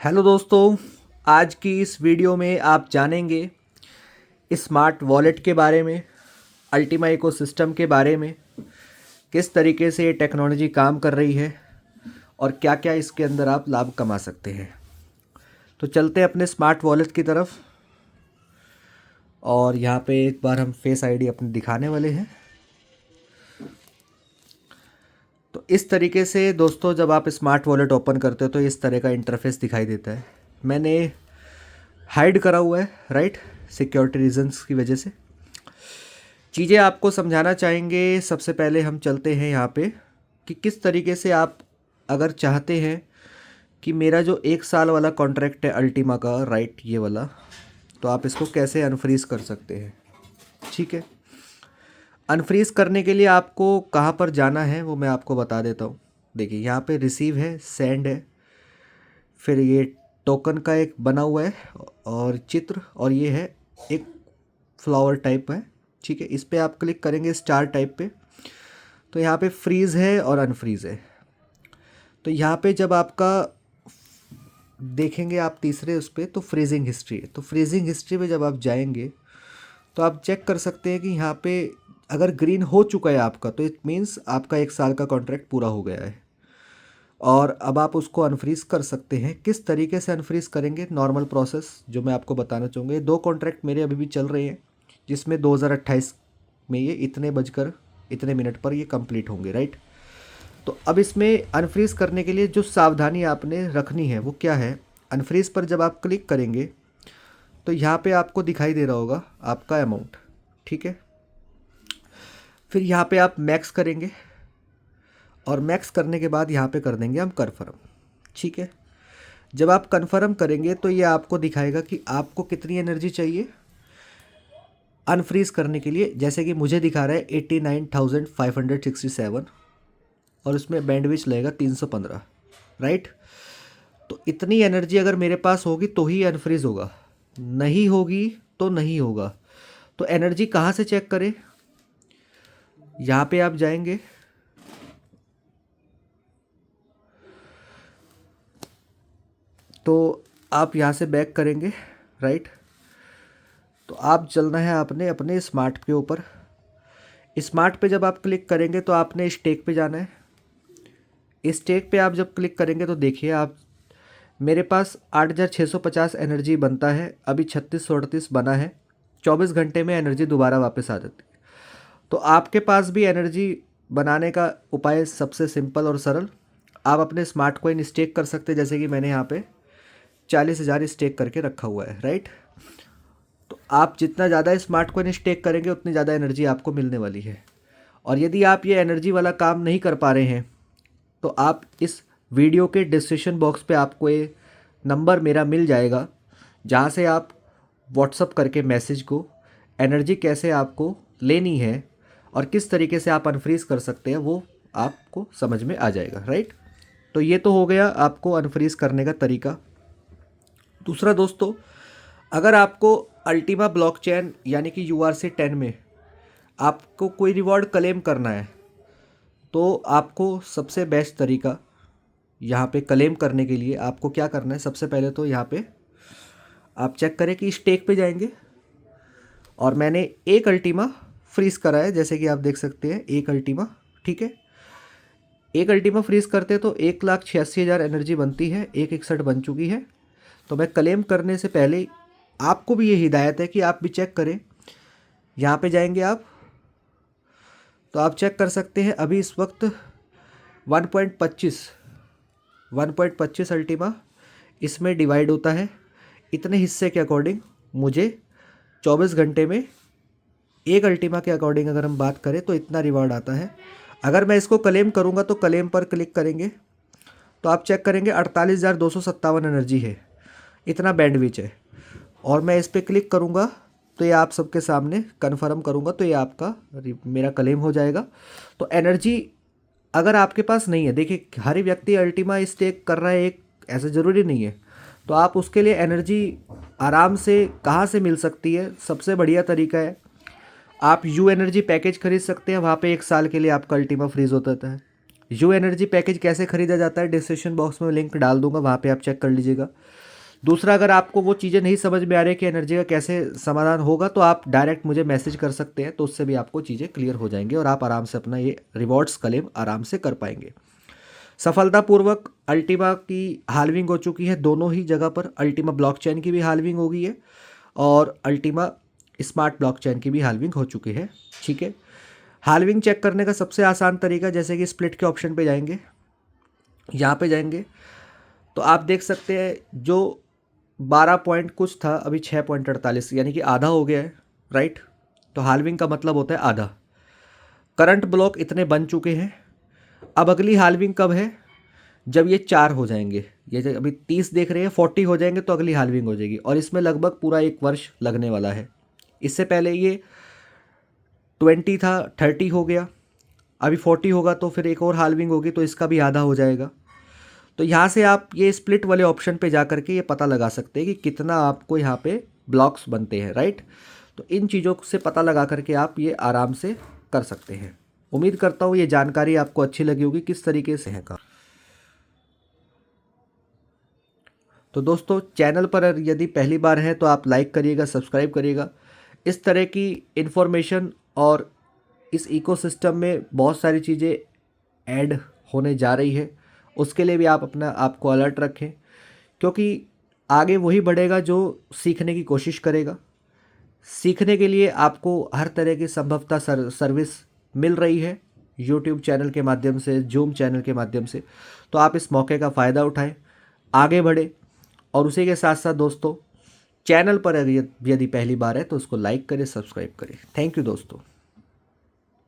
Hello दोस्तों, आज की इस वीडियो में आप जानेंगे स्मार्ट वॉलेट के बारे में, अल्टीमा इकोसिस्टम के बारे में, किस तरीके से ये टेक्नोलॉजी काम कर रही है और क्या क्या इसके अंदर आप लाभ कमा सकते हैं। तो चलते हैं अपने स्मार्ट वॉलेट की तरफ। और यहाँ पे एक बार हम फेस आईडी अपने दिखाने वाले हैं। तो इस तरीके से दोस्तों, जब आप स्मार्ट वॉलेट ओपन करते हो तो इस तरह का इंटरफेस दिखाई देता है। मैंने हाइड करा हुआ है, राइट, सिक्योरिटी रीजंस की वजह से। चीज़ें आपको समझाना चाहेंगे। सबसे पहले हम चलते हैं यहाँ पे कि किस तरीके से आप अगर चाहते हैं कि मेरा जो 1 साल वाला कॉन्ट्रैक्ट है अल्टीमा का, राइट, ये वाला, तो आप इसको कैसे अनफ्रीज़ कर सकते हैं। ठीक है, अनफ्रीज़ करने के लिए आपको कहाँ पर जाना है वो मैं आपको बता देता हूँ। देखिए, यहाँ पे रिसीव है, सेंड है, फिर ये टोकन का एक बना हुआ है और चित्र, और ये है एक फ्लावर टाइप है। ठीक है, इस पर आप क्लिक करेंगे स्टार टाइप पे, तो यहाँ पे फ्रीज़ है और अनफ्रीज़ है। तो यहाँ पे जब आपका देखेंगे आप तीसरे उस पर, तो फ्रीजिंग हिस्ट्री है। तो फ्रीजिंग हिस्ट्री में जब आप जाएंगे तो आप चेक कर सकते हैं कि यहाँ पे अगर ग्रीन हो चुका है आपका, तो इट मीन्स आपका 1 साल का कॉन्ट्रैक्ट पूरा हो गया है और अब आप उसको अनफ्रीज़ कर सकते हैं। किस तरीके से अनफ्रीज़ करेंगे, नॉर्मल प्रोसेस जो मैं आपको बताना चाहूँगा। ये 2 कॉन्ट्रैक्ट मेरे अभी भी चल रहे हैं, जिसमें 2028 में ये इतने बजकर इतने मिनट पर ये कंप्लीट होंगे, राइट। तो अब इसमें अनफ्रीज़ करने के लिए जो सावधानी आपने रखनी है वो क्या है। अनफ्रीज़ पर जब आप क्लिक करेंगे तो यहाँ पे आपको दिखाई दे रहा होगा आपका अमाउंट। ठीक है, फिर यहाँ पे आप मैक्स करेंगे और मैक्स करने के बाद यहाँ पे कर देंगे हम कन्फर्म। ठीक है, जब आप कन्फर्म करेंगे तो ये आपको दिखाएगा कि आपको कितनी एनर्जी चाहिए अनफ्रीज़ करने के लिए। जैसे कि मुझे दिखा रहा है 89,567 और उसमें बैंडविड्थ लगेगा 315, राइट। तो इतनी एनर्जी अगर मेरे पास होगी तो ही अनफ्रीज़ होगा, नहीं होगी तो नहीं होगा। तो एनर्जी कहाँ से चेक करें, यहाँ पे आप जाएंगे, तो आप यहाँ से बैक करेंगे, राइट। तो आप चलना है आपने अपने स्मार्ट के ऊपर। स्मार्ट पे जब आप क्लिक करेंगे तो आपने स्टेक पे जाना है। स्टेक पे आप जब क्लिक करेंगे तो देखिए आप, मेरे पास 8,650 एनर्जी बनता है, अभी 3638 बना है। 24 घंटे में एनर्जी दोबारा वापस आ जाती है। तो आपके पास भी एनर्जी बनाने का उपाय सबसे सिंपल और सरल, आप अपने स्मार्ट कॉइन स्टेक कर सकते हैं। जैसे कि मैंने यहाँ पे 40,000 स्टेक करके रखा हुआ है, राइट। तो आप जितना ज़्यादा स्मार्ट कॉइन स्टेक करेंगे उतनी ज़्यादा एनर्जी आपको मिलने वाली है। और यदि आप ये एनर्जी वाला काम नहीं कर पा रहे हैं तो आप इस वीडियो के डिस्क्रिप्शन बॉक्स पे आपको ये नंबर मेरा मिल जाएगा, जहाँ से आप व्हाट्सअप करके मैसेज को एनर्जी कैसे आपको लेनी है और किस तरीके से आप अनफ्रीज़ कर सकते हैं वो आपको समझ में आ जाएगा, राइट। तो ये तो हो गया आपको अनफ्रीज़ करने का तरीका। दूसरा दोस्तों, अगर आपको अल्टीमा ब्लॉकचेन यानी कि URC10 में आपको कोई रिवॉर्ड क्लेम करना है तो आपको सबसे बेस्ट तरीका यहाँ पे क्लेम करने के लिए आपको क्या करना है। सबसे पहले तो यहाँ पे आप चेक करें कि स्टेक पे जाएंगे और मैंने एक अल्टीमा फ्रीज़ करा है, जैसे कि आप देख सकते हैं एक अल्टीमा। ठीक है, एक अल्टीमा फ्रीज़ करते तो 1,86,000 एनर्जी बनती है, 161 बन चुकी है। तो मैं क्लेम करने से पहले आपको भी ये हिदायत है कि आप भी चेक करें। यहाँ पे जाएंगे आप, तो आप चेक कर सकते हैं अभी इस वक्त 1.25 अल्टीमा इसमें डिवाइड होता है। इतने हिस्से के अकॉर्डिंग मुझे 24 घंटे में एक अल्टीमा के अकॉर्डिंग अगर हम बात करें तो इतना रिवार्ड आता है। अगर मैं इसको क्लेम करूँगा तो क्लेम पर क्लिक करेंगे तो आप चेक करेंगे 48,257 एनर्जी है, इतना बैंडविड्थ है। और मैं इस पर क्लिक करूँगा तो ये आप सबके सामने कन्फर्म करूँगा तो ये आपका मेरा क्लेम हो जाएगा। तो एनर्जी अगर आपके पास नहीं है, देखिए हर व्यक्ति अल्टीमा स्टेक कर रहा है, एक ऐसा ज़रूरी नहीं है। तो आप उसके लिए एनर्जी आराम से कहाँ से मिल सकती है, सबसे बढ़िया तरीका है आप यू एनर्जी पैकेज खरीद सकते हैं। वहाँ पे 1 साल के लिए आपका अल्टीमा फ्रीज़ होता है। यू एनर्जी पैकेज कैसे खरीदा जाता है, डिस्क्रिप्शन बॉक्स में लिंक डाल दूंगा, वहाँ पे आप चेक कर लीजिएगा। दूसरा, अगर आपको वो चीज़ें नहीं समझ में आ रही कि एनर्जी का कैसे समाधान होगा, तो आप डायरेक्ट मुझे मैसेज कर सकते हैं, तो उससे भी आपको चीज़ें क्लियर हो जाएंगी और आप आराम से अपना ये रिवॉर्ड्स क्लेम आराम से कर पाएंगे। सफलतापूर्वक अल्टीमा की हाल्विंग हो चुकी है, दोनों ही जगह पर अल्टीमा ब्लॉकचेन की भी हाल्विंग हो गई है और अल्टीमा स्मार्ट ब्लॉकचेन की भी हाल्विंग हो चुकी है। ठीक है, हाल्विंग चेक करने का सबसे आसान तरीका, जैसे कि स्प्लिट के ऑप्शन पे जाएंगे, यहाँ पे जाएंगे तो आप देख सकते हैं जो 12 पॉइंट कुछ था अभी 6.48, यानी कि आधा हो गया है, राइट। तो हाल्विंग का मतलब होता है आधा। करंट ब्लॉक इतने बन चुके हैं। अब अगली हाल्विंग कब है, जब ये 4 हो जाएंगे, ये जो अभी 30 देख रहे हैं, 40 हो जाएंगे तो अगली हाल्विंग हो जाएगी और इसमें लगभग पूरा 1 वर्ष लगने वाला है। इससे पहले ये 20 था, 30 हो गया, अभी 40 होगा तो फिर एक और हाल्विंग होगी तो इसका भी आधा हो जाएगा। तो यहाँ से आप ये स्प्लिट वाले ऑप्शन पे जा करके ये पता लगा सकते हैं कि कितना आपको यहाँ पे ब्लॉक्स बनते हैं, राइट। तो इन चीज़ों से पता लगा करके आप ये आराम से कर सकते हैं। उम्मीद करता हूँ ये जानकारी आपको अच्छी लगी होगी किस तरीके से है का। तो दोस्तों, चैनल पर यदि पहली बार है तो आप लाइक करिएगा, सब्सक्राइब करिएगा। इस तरह की इन्फॉर्मेशन और इस इकोसिस्टम में बहुत सारी चीज़ें ऐड होने जा रही है, उसके लिए भी आप अपना आपको अलर्ट रखें, क्योंकि आगे वही बढ़ेगा जो सीखने की कोशिश करेगा। सीखने के लिए आपको हर तरह की संभवतः सर्विस मिल रही है, यूट्यूब चैनल के माध्यम से, जूम चैनल के माध्यम से। तो आप इस मौके का फ़ायदा उठाएं, आगे बढ़े। और उसी के साथ साथ दोस्तों, चैनल पर यदि पहली बार है तो उसको लाइक करें, सब्सक्राइब करें। थैंक यू दोस्तों।